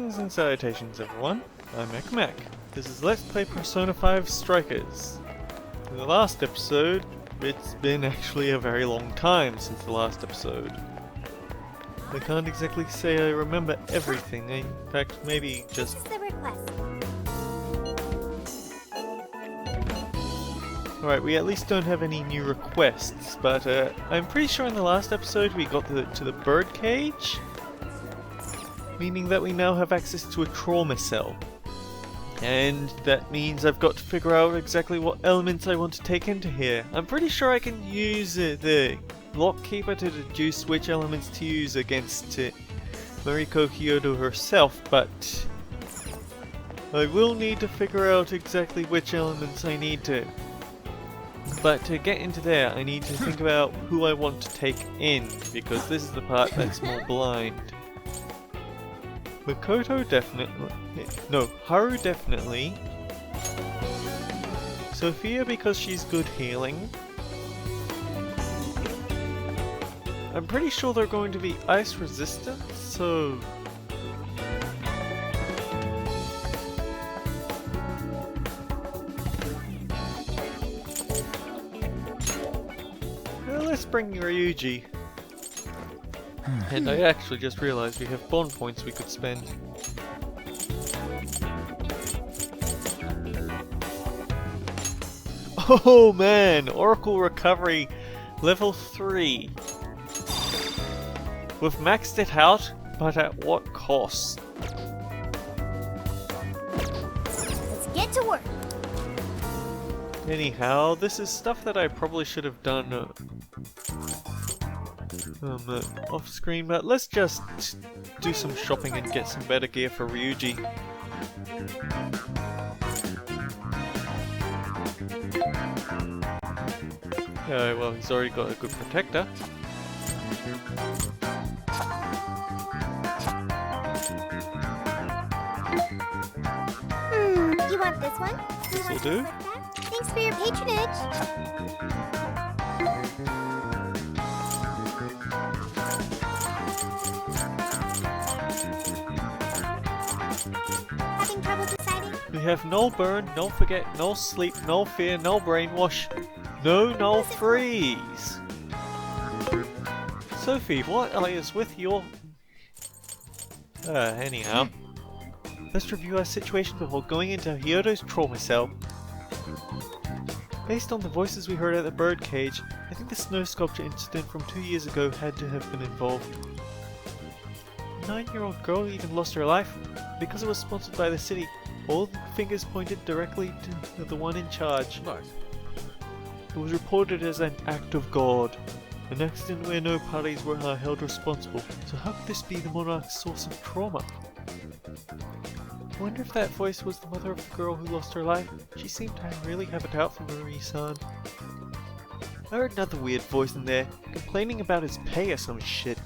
Greetings and salutations everyone, I'm HattyMikune. This is Let's Play Persona 5 Strikers. In the last episode, it's been actually a very long time since the last episode. I can't exactly say I remember everything, in fact maybe just... This is the request. Alright, we at least don't have any new requests, but I'm pretty sure in the last episode we got to the bird cage? Meaning that we now have access to a trauma cell. And that means I've got to figure out exactly what elements I want to take into here. I'm pretty sure I can use the Lockkeeper to deduce which elements to use against Mariko Kyoto herself, but I will need to figure out exactly which elements I need to. But to get into there, I need to think about who I want to take in, because this is the part that's more blind. Makoto definitely. No, Haru definitely. Sophia because she's good healing. I'm pretty sure they're going to be ice resistant, so... Well, let's bring Ryuji. And I actually just realized we have bond points we could spend. Oh man! Oracle Recovery level 3. We've maxed it out, but at what cost? Let's get to work. Anyhow, this is stuff that I probably should have done off screen, but let's just do some shopping and get some better gear for Ryuji. Yeah, well, he's already got a good protector. You want this one? This'll do. Thanks for your patronage. Having trouble deciding? We have no burn, no forget, no sleep, no fear, no brainwash, no freeze. Sophie, what is with your... anyhow. Let's review our situation before going into Hyodo's trauma cell. Based on the voices we heard at the birdcage, I think the snow sculpture incident from 2 years ago had to have been involved. A 9-year-old girl even lost her life. Because it was sponsored by the city, all the fingers pointed directly to the one in charge. Right. It was reported as an act of God. An accident where no parties were held responsible. So how could this be the monarch's source of trauma? I wonder if that voice was the mother of the girl who lost her life. She seemed to really have it out for Marie-san. I heard another weird voice in there, complaining about his pay or some shit.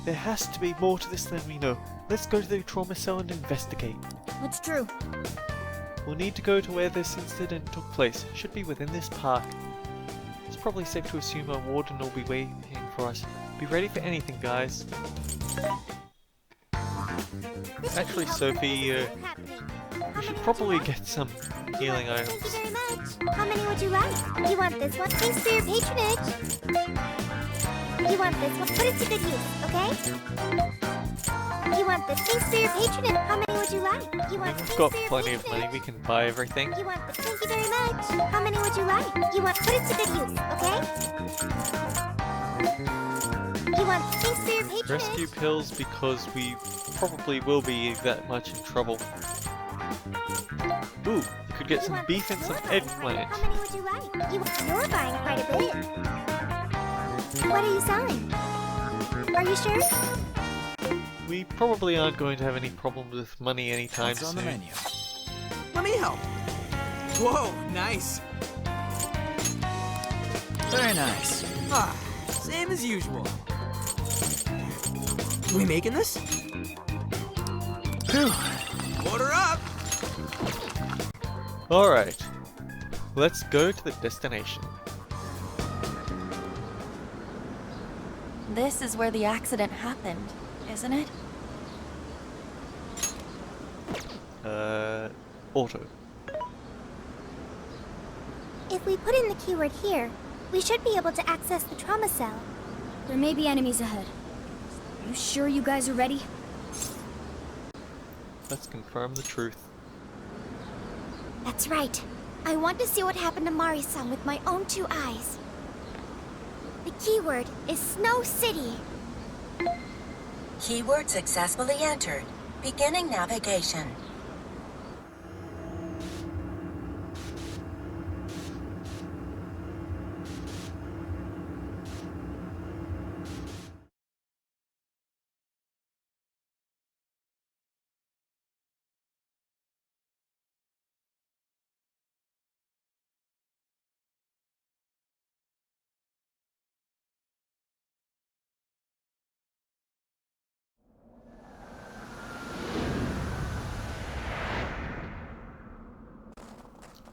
There has to be more to this than we know. Let's go to the trauma cell and investigate. What's true? We'll need to go to where this incident took place. Should be within this park. It's probably safe to assume our warden will be waiting for us. Be ready for anything, guys. Actually, Sophie, we should probably get some healing items. Thank you very much. How many would you like? You want this one? Thanks for your patronage. You want this one? Put it to good use, okay? You want this? Thanks for your patronage. How many would you like? You want? We've got plenty of money. We can buy everything. You want this? Thank you very much. How many would you like? You want? Put it to good use, okay? You want? Thanks for your patronage. Rescue pills because we probably will be that much in trouble. Ooh, we could get some beef and some eggplant. How many would you like? You're buying quite a bit. What are you selling? Are you sure? We probably aren't going to have any problems with money anytime What's on soon. the menu? Let me help. Whoa, nice. Very nice. Ah, same as usual. We making this? Phew. Order up. Alright, let's go to the destination. This is where the accident happened, isn't it? Auto. If we put in the keyword here, we should be able to access the trauma cell. There may be enemies ahead. Are you sure you guys are ready? Let's confirm the truth. That's right. I want to see what happened to Mari-san with my own 2 eyes. The keyword is Snow City. Keyword successfully entered. Beginning navigation.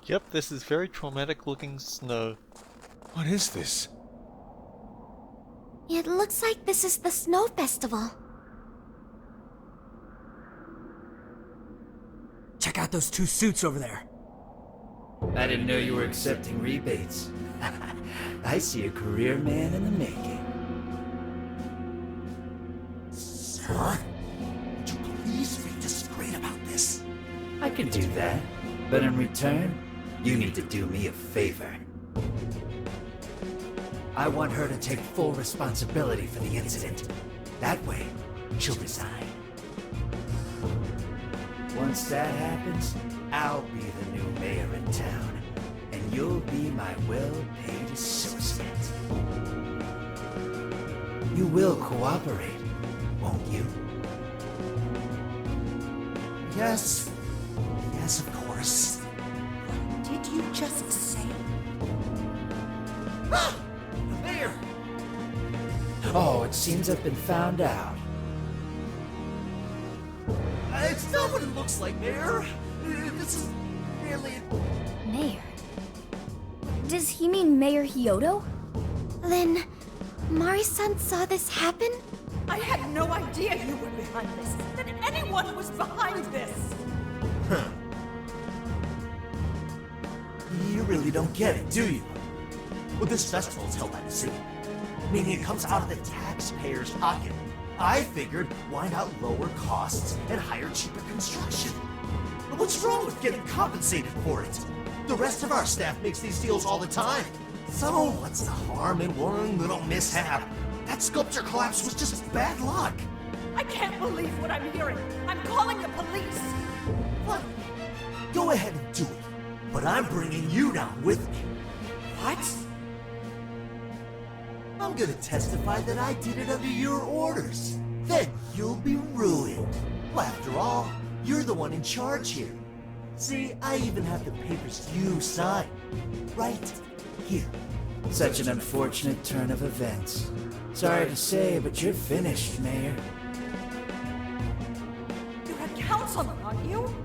Yep, this is very traumatic looking snow. What is this? It looks like this is the Snow Festival. Check out those 2 suits over there. I didn't know you were accepting rebates. I see a career man in the making. Sir, would you please read the screen about this? I could do that, but in return, you need to do me a favor. I want her to take full responsibility for the incident. That way, she'll resign. Once that happens, I'll be the new mayor in town, and you'll be my well-paid associate. You will cooperate, won't you? Yes. Yes, of course. What did you just say? Ah! The mayor! Oh, it seems I've been found out. It's not what it looks like, Mayor. This is merely... Mayor? Does he mean Mayor Hyodo? Then, Mari-san saw this happen? I had no idea you were behind this, that anyone was behind this! You really don't get it, do you? Well, this festival is held by the city, meaning it comes out of the taxpayer's pocket. I figured, why not lower costs and hire cheaper construction? But what's wrong with getting compensated for it? The rest of our staff makes these deals all the time. So what's the harm in one little mishap? That sculpture collapse was just bad luck. I can't believe what I'm hearing! I'm calling the police! What? Go ahead and do it, but I'm bringing you down with me. What? I'm gonna testify that I did it under your orders. Then you'll be ruined. Well, after all, you're the one in charge here. See, I even have the papers you signed. Right here. Such an unfortunate turn of events. Sorry to say, but you're finished, Mayor. You had counsel on you?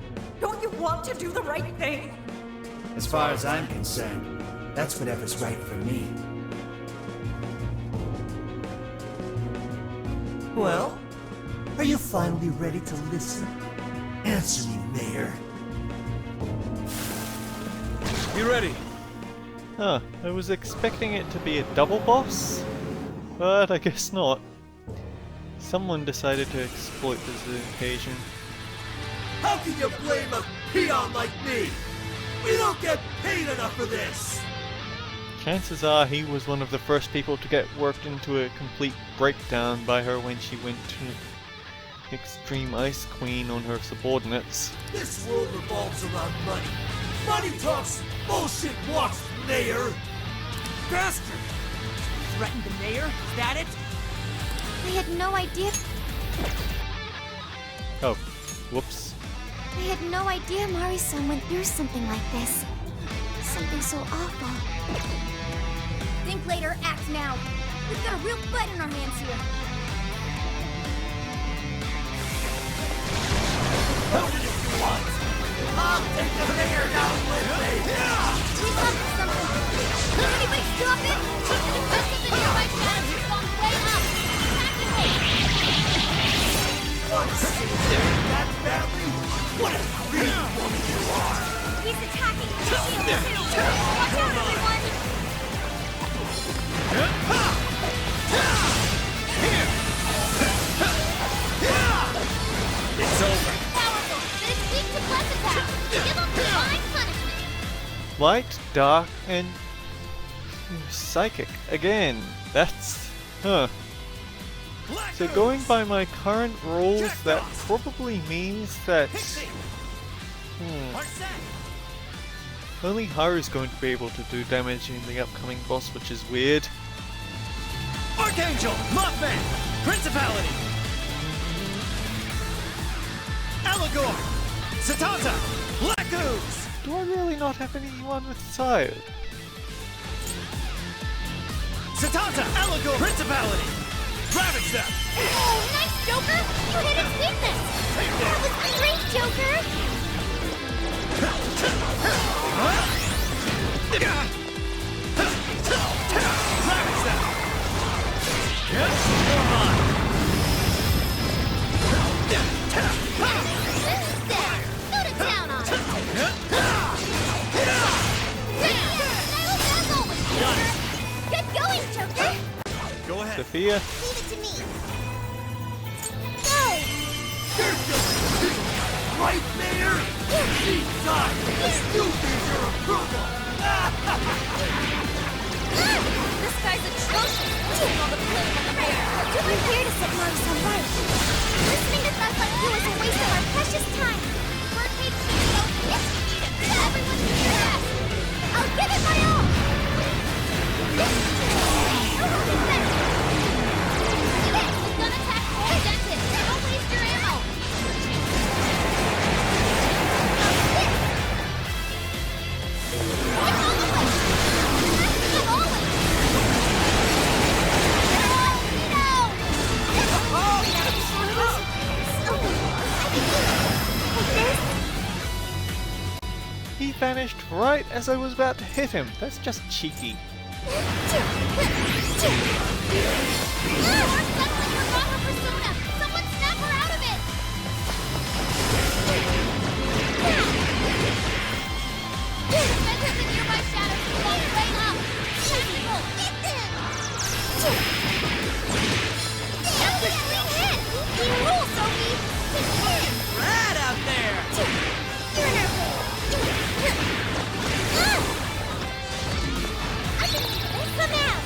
Don't you want to do the right thing? As far as I'm concerned, that's whatever's right for me. Well, are you finally ready to listen? Answer me, Mayor. You ready? Huh, I was expecting it to be a double boss, but I guess not. Someone decided to exploit this occasion. How can you blame a peon like me? We don't get paid enough for this! Chances are he was one of the first people to get worked into a complete breakdown by her when she went to Extreme Ice Queen on her subordinates. This world revolves around money. Money talks, bullshit walks, Mayor! Bastard! Threatened the mayor? Is that it? I had no idea. Oh, whoops. I had no idea Mari-san went through something like this. Something so awful. Think later, act now. We've got a real fight in our hands here. Hold it if you want! I'll take the mayor down with me! We love something. Can anybody stop it? The defenses in nearby towns have gone way up. Practically. Want to see it that badly? What a light, dark, and psychic again. That's So going by my current rules, that probably means that only Haru's going to be able to do damage in the upcoming boss, which is weird. Archangel, Mothman, Principality, Allegor, Satanta, Black Ooze. Do I really not have anyone with Sayo? Satanta, Allegor, Principality, Ravage them. Oh, nice, Joker! You hit its weakness! That was great, Joker! Ravage them. Go to town on it! Get going, Joker! Go ahead. Sophia? Leave it to me. Go! Right there. Inside. You need your approval. This guy's atrocious. Doing all the pulling on the bear. Do my hair to set Mars on right. Listening to thugs like you is a waste of our precious time. Bird cage is gonna go. Yes, we need it. Everyone do your best. I'll give it my all! He's gonna attack all dented. Don't waste your ammo. He vanished right as I was about to hit him. That's just cheeky. Someone snap her out of it. Defend the nearby shadows to fall way up. Tactical. That was a clean hit. You rule, Sophie. Rad out there. I can miss them out!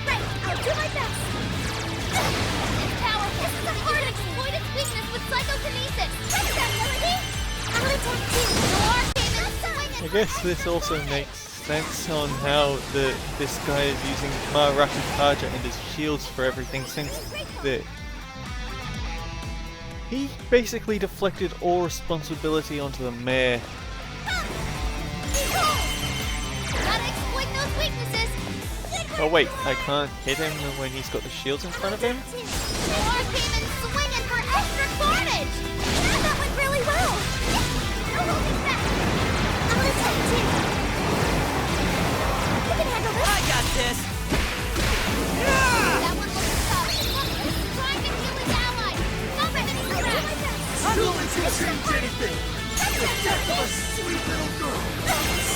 Right, I'll do my best! It's powerful. This is a hard to exploit its weakness with psychokinesis. Take that, Melody! I'll attack too! Noir came in swinging. I guess this also makes sense on how this guy is using Marakataja and his shields for everything, since he basically deflected all responsibility onto the mayor. Gotta exploit those weaknesses. Oh wait, I can't hit him when he's got the shields in front of him? Noir came in swinging for extra carnage. Yeah, that went really well! No holding back! I'll attack too! You can handle this! I got this. That one looks tough. Look, he's trying to kill his ally. Stop it, he's I'll do my trapped. best! No one can change anything. The death of a sweet little girl.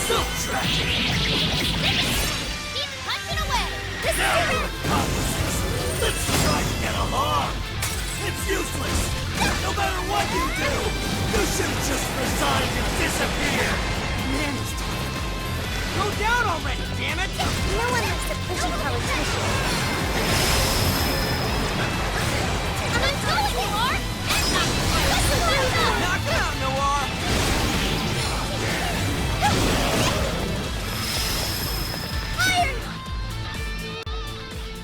So tragic. Keep punching away. This is Now it! we're accomplices. Let's try to get along. It's useless. No matter what you do, you should just resign and disappear. Man, it's time. Go down already, damn it! No one likes a pushy politician. I'm going, Noir. And knock Knock it out, Noir.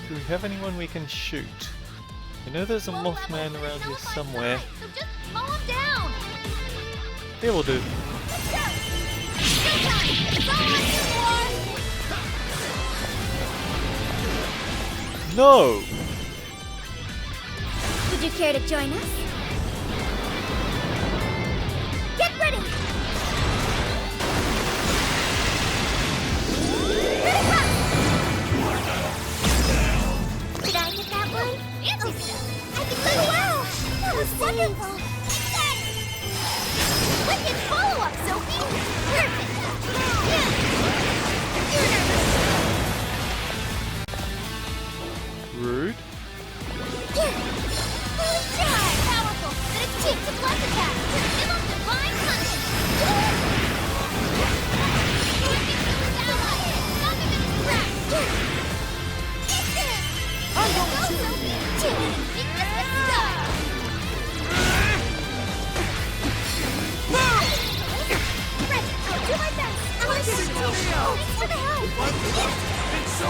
Do we have anyone we can shoot? I know there's a Mothman around here somewhere. So just mow him down. Here we'll do. Showtime. It's all on you, Noir. No! Would you care to join us? Get ready! Did I get that one? Fancy stuff. I can do well! That was wonderful! Wicked follow-up, Sophie. Perfect. Rude. Powerful, but it's cheap to plus attack. Give him divine punishment.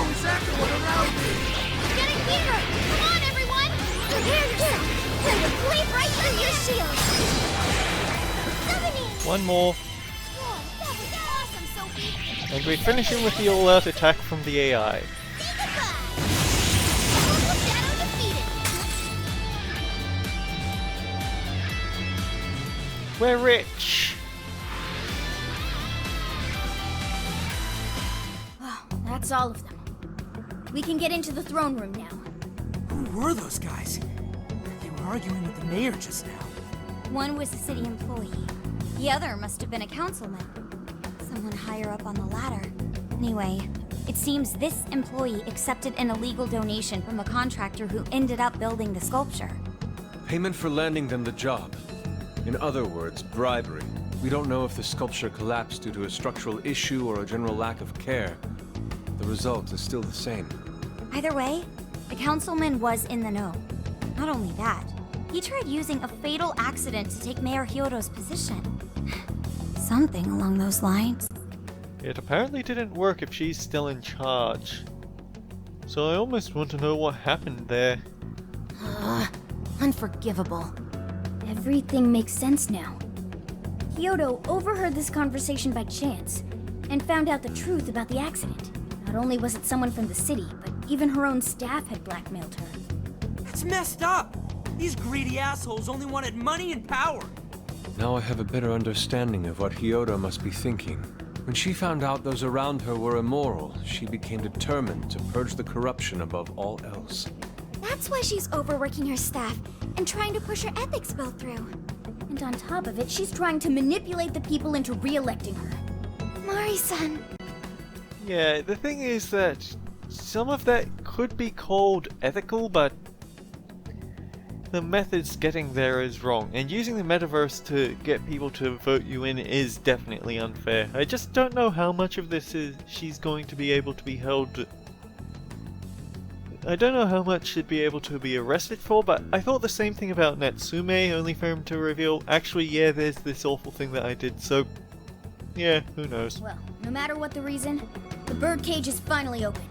always everyone around me! Getting here! Come on, everyone! Here! Here to cleave right through your shield! Summoning! One more, Whoa, that was awesome, Sophie! and we finish him with the all-out attack from the AI. Say goodbye! Local Shadow defeated! We're rich! Oh, that's all of them. We can get into the throne room now. Who were those guys? They were arguing with the mayor just now. One was a city employee. The other must have been a councilman. Someone higher up on the ladder. Anyway, it seems this employee accepted an illegal donation from a contractor who ended up building the sculpture. Payment for landing them the job. In other words, bribery. We don't know if the sculpture collapsed due to a structural issue or a general lack of care. The result is still the same. Either way, the councilman was in the know. Not only that, he tried using a fatal accident to take Mayor Hyodo's position. Something along those lines. It apparently didn't work if she's still in charge. So I almost want to know what happened there. Unforgivable. Everything makes sense now. Hyodo overheard this conversation by chance, and found out the truth about the accident. Not only was it someone from the city, but even her own staff had blackmailed her. That's messed up! These greedy assholes only wanted money and power! Now I have a better understanding of what Hyodo must be thinking. When she found out those around her were immoral, she became determined to purge the corruption above all else. That's why she's overworking her staff and trying to push her ethics bill through. And on top of it, she's trying to manipulate the people into re-electing her. Mari-san. Yeah, the thing is that some of that could be called ethical, but the methods getting there is wrong, and using the metaverse to get people to vote you in is definitely unfair. I just don't know how much of this is she's going to be able to be held. I don't know how much she'd be able to be arrested for, but I thought the same thing about Natsume, only for him to reveal, actually yeah, there's this awful thing that I did, so yeah, who knows. Well, no matter what the reason, the birdcage is finally open.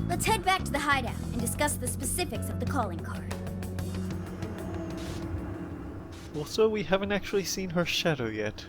Let's head back to the hideout and discuss the specifics of the calling card. Also, we haven't actually seen her shadow yet.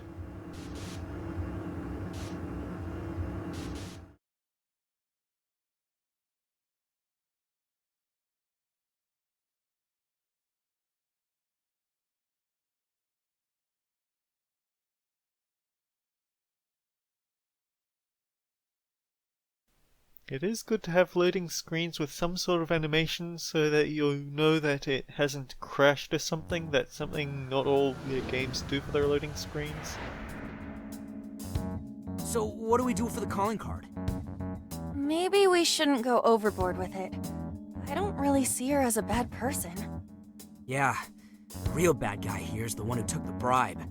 It is good to have loading screens with some sort of animation so that you know that it hasn't crashed or something. That's something not all games do for their loading screens. So, what do we do for the calling card? Maybe we shouldn't go overboard with it. I don't really see her as a bad person. Yeah, the real bad guy here is the one who took the bribe.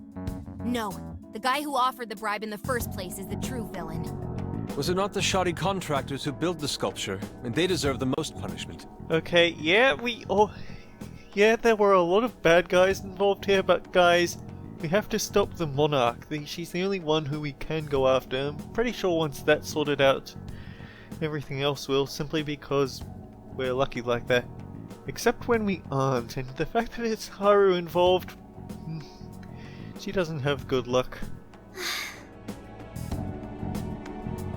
No, the guy who offered the bribe in the first place is the true villain. Was it not the shoddy contractors who built the sculpture? And they deserve the most punishment. Okay, yeah, there were a lot of bad guys involved here, but guys, we have to stop the Monarch. She's the only one who we can go after. I'm pretty sure once that's sorted out, everything else will, simply because we're lucky like that. Except when we aren't, and the fact that it's Haru involved, she doesn't have good luck.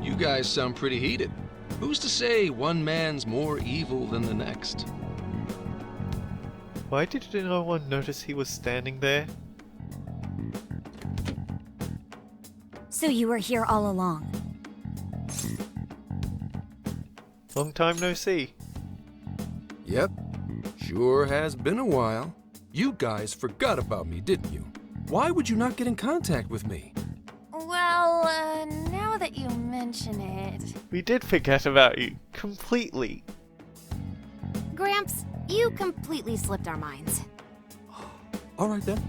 You guys sound pretty heated. Who's to say one man's more evil than the next? Why did no one notice he was standing there? So you were here all along. Long time no see. Yep, sure has been a while. You guys forgot about me, didn't you? Why would you not get in contact with me? Well, now that you mention it... We did forget about you. Completely. Gramps, you completely slipped our minds. Alright then.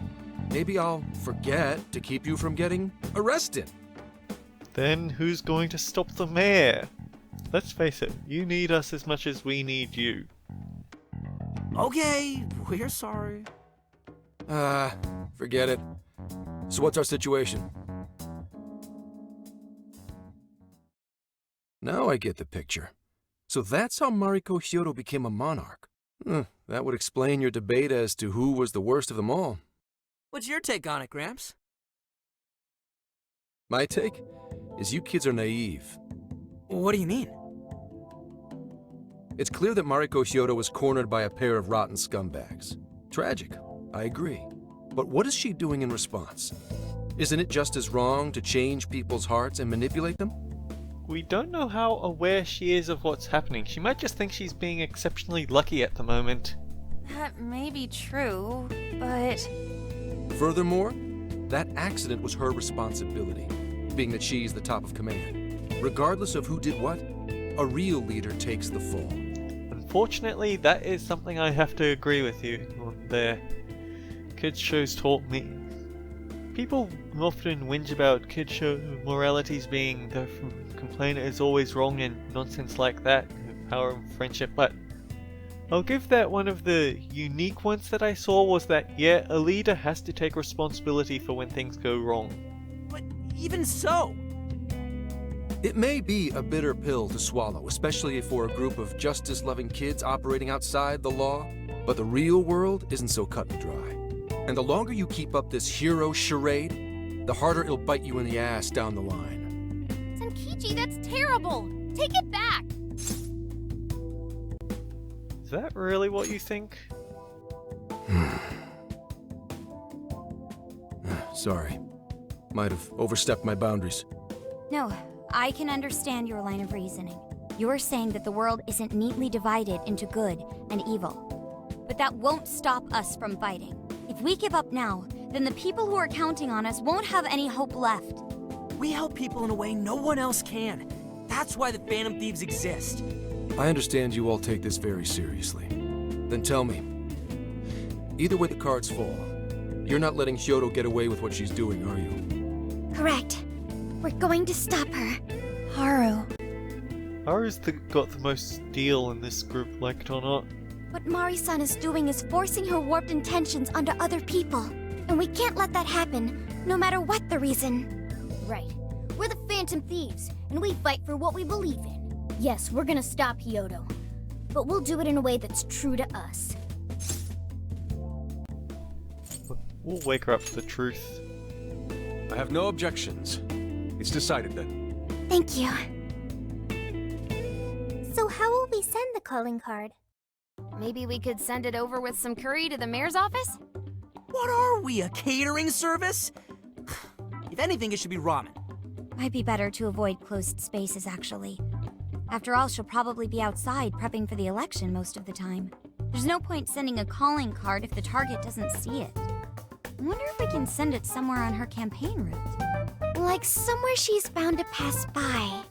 Maybe I'll forget to keep you from getting arrested. Then who's going to stop the mayor? Let's face it, you need us as much as we need you. Okay, we're sorry. Forget it. So what's our situation? Now I get the picture. So that's how Mariko Hyodo became a monarch. That would explain your debate as to who was the worst of them all. What's your take on it, Gramps? My take is you kids are naive. What do you mean? It's clear that Mariko Hyodo was cornered by a pair of rotten scumbags. Tragic, I agree. But what is she doing in response? Isn't it just as wrong to change people's hearts and manipulate them? We don't know how aware she is of what's happening. She might just think she's being exceptionally lucky at the moment. That may be true, but... Furthermore, that accident was her responsibility, being that she's the top of command. Regardless of who did what, a real leader takes the fall. Unfortunately, that is something I have to agree with you on there. Kids shows taught me. People often whinge about kids show moralities being the complainer is always wrong and nonsense like that, power and friendship, but I'll give that one of the unique ones that I saw was that, yeah, a leader has to take responsibility for when things go wrong. But even so... It may be a bitter pill to swallow, especially for a group of justice-loving kids operating outside the law, but the real world isn't so cut and dry. And the longer you keep up this hero charade, the harder it'll bite you in the ass down the line. Senkichi, that's terrible! Take it back! Is that really what you think? Sorry. Might have overstepped my boundaries. No, I can understand your line of reasoning. You're saying that the world isn't neatly divided into good and evil. But that won't stop us from fighting. If we give up now, then the people who are counting on us won't have any hope left. We help people in a way no one else can. That's why the Phantom Thieves exist. I understand you all take this very seriously. Then tell me, either way the cards fall, you're not letting Hyodo get away with what she's doing, are you? Correct. We're going to stop her. Haru. Haru's got the most steel in this group, like it or not. What Mari-san is doing is forcing her warped intentions onto other people. And we can't let that happen, no matter what the reason. Right. We're the Phantom Thieves, and we fight for what we believe in. Yes, we're gonna stop Hyodo. But we'll do it in a way that's true to us. We'll wake her up to the truth. I have no objections. It's decided then. Thank you. So how will we send the calling card? Maybe we could send it over with some curry to the mayor's office? What are we, a catering service? If anything, it should be ramen. Might be better to avoid closed spaces, actually. After all, she'll probably be outside prepping for the election most of the time. There's no point sending a calling card if the target doesn't see it. I wonder if we can send it somewhere on her campaign route. Like somewhere she's bound to pass by.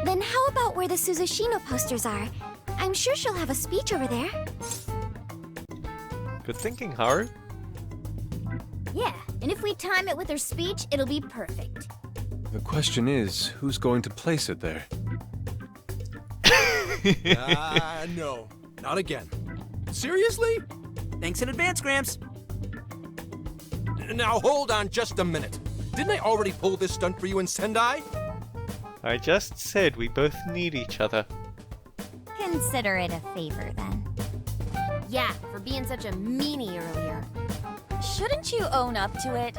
Then how about where the Suzushino posters are? I'm sure she'll have a speech over there. Good thinking, Haru. Yeah, and if we time it with her speech, it'll be perfect. The question is, who's going to place it there? No. Not again. Seriously? Thanks in advance, Gramps. Now hold on just a minute. Didn't I already pull this stunt for you in Sendai? I just said we both need each other. Consider it a favor, then. Yeah, for being such a meanie earlier. Shouldn't you own up to it?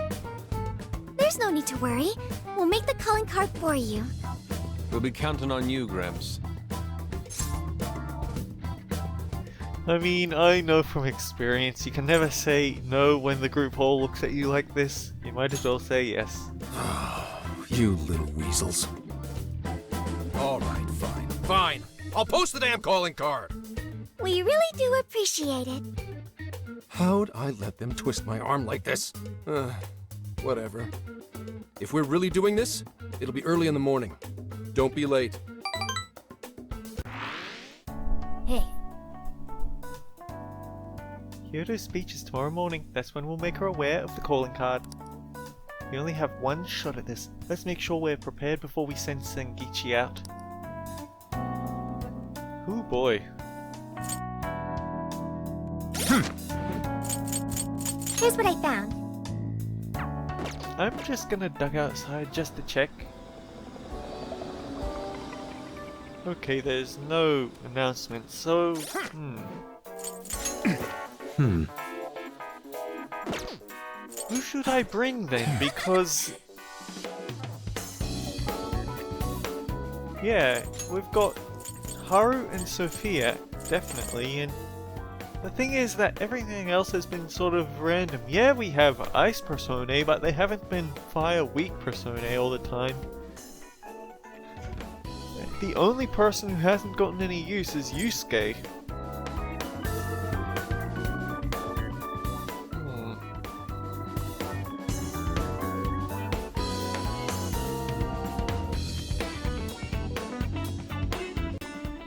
There's no need to worry. We'll make the calling card for you. We'll be counting on you, Gramps. I mean, I know from experience, you can never say no when the group all looks at you like this. You might as well say yes. You little weasels. All right, fine. Fine. I'll post the damn calling card. We really do appreciate it. How'd I let them twist my arm like this? Whatever. If we're really doing this, it'll be early in the morning. Don't be late. Hey. Hyodo's speech is tomorrow morning. That's when we'll make her aware of the calling card. We only have one shot at this. Let's make sure we're prepared before we send Sengichi out. Ooh boy. Here's what I found. I'm just gonna duck outside just to check. Okay, there's no announcement, so... Who should I bring then? Because... yeah, we've got Haru and Sophia, definitely, and the thing is that everything else has been sort of random. Yeah, we have Ice Personae, but they haven't been Fire Weak Personae all the time. The only person who hasn't gotten any use is Yusuke.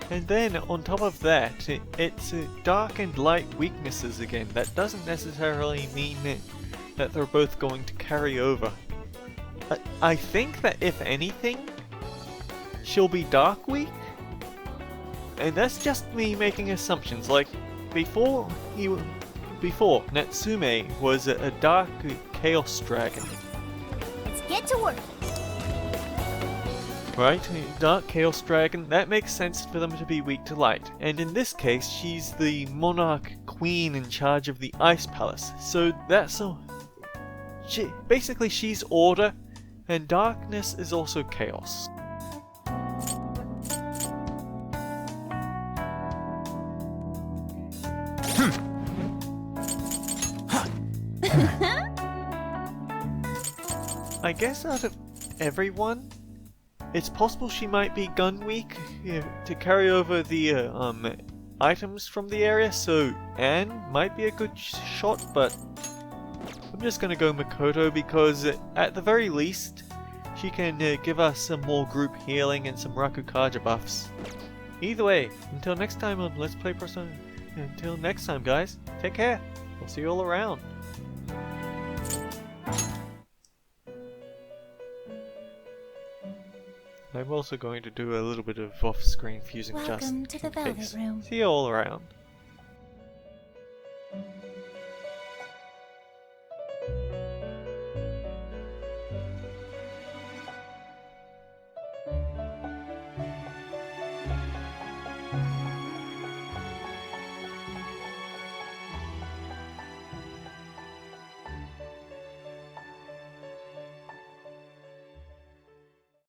And then, on top of that, it's dark and light weaknesses again. That doesn't necessarily mean that they're both going to carry over. I think that if anything, she'll be dark weak? And that's just me making assumptions. Like, before Natsume was a dark chaos dragon. Let's get to work. Right, Dark Chaos Dragon, that makes sense for them to be weak to light. And in this case, she's the monarch queen in charge of the Ice Palace. So that's basically she's order, and darkness is also chaos. I guess out of everyone, it's possible she might be gun weak to carry over the items from the area, so Anne might be a good shot, but I'm just gonna go Makoto because at the very least she can give us some more group healing and some Rakukaja buffs. Either way, until next time on Let's Play Persona, until next time guys, take care, I'll see you all around. I'm also going to do a little bit of off-screen fusing Welcome just to the in Velvet case. Room. See you all around.